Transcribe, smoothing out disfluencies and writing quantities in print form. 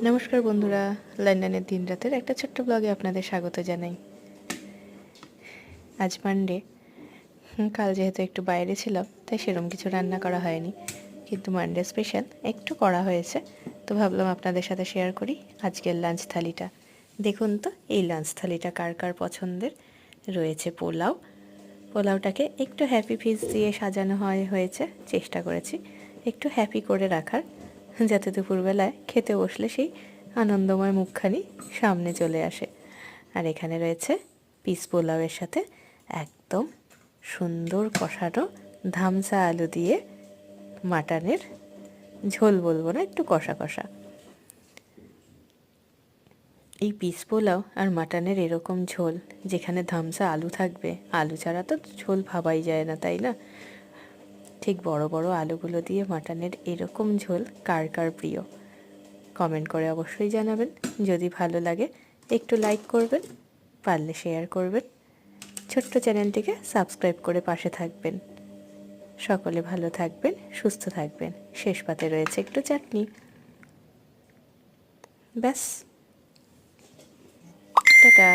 নমস্কার বন্ধুরা, লন্ডনের দিন রাতের একটা ছোট্ট ব্লগে আপনাদের স্বাগত জানাই। আজ মানডে, কাল যেহেতু একটু বাইরে ছিলাম তাই সেরকম কিছু রান্না করা হয়নি, কিন্তু মানডে স্পেশাল একটু করা হয়েছে। তো ভাবলাম আপনাদের সাথে শেয়ার করি আজকের লাঞ্চ থালিটা। দেখুন তো এই লাঞ্চ থালিটা কার কার পছন্দের। রয়েছে পোলাওটাকে একটু হ্যাপি ফিস দিয়ে সাজানো হয়েছে। চেষ্টা করেছি একটু হ্যাপি করে রাখার, যাতে দুপুরবেলায় খেতে বসলে সেই আনন্দময় মুখখানি সামনে চলে আসে। আর এখানে রয়েছে পিস পোলাওয়ের সাথে একদম সুন্দর কষানো ধামসা আলু দিয়ে মাটনের ঝোল, বলবো না, একটু কষা কষা। এই পিস পোলাও আর মাটনের এরকম ঝোল, যেখানে ধামসা আলু থাকবে, আলু ছাড়া তো ঝোল ভাবাই যায় না, তাই না? ঠিক বড় বড় আলুগুলো দিয়ে মাটনের এরকম ঝোল কার কার প্রিয়, কমেন্ট করে অবশ্যই জানাবেন। যদি ভালো লাগে একটু লাইক করবেন, পারলে শেয়ার করবেন, ছোট্ট চ্যানেলটিকে সাবস্ক্রাইব করে পাশে থাকবেন। সকলে ভালো থাকবেন, সুস্থ থাকবেন। শেষ পাতে রয়েছে একটু চাটনি। ব্যাস, টাটা।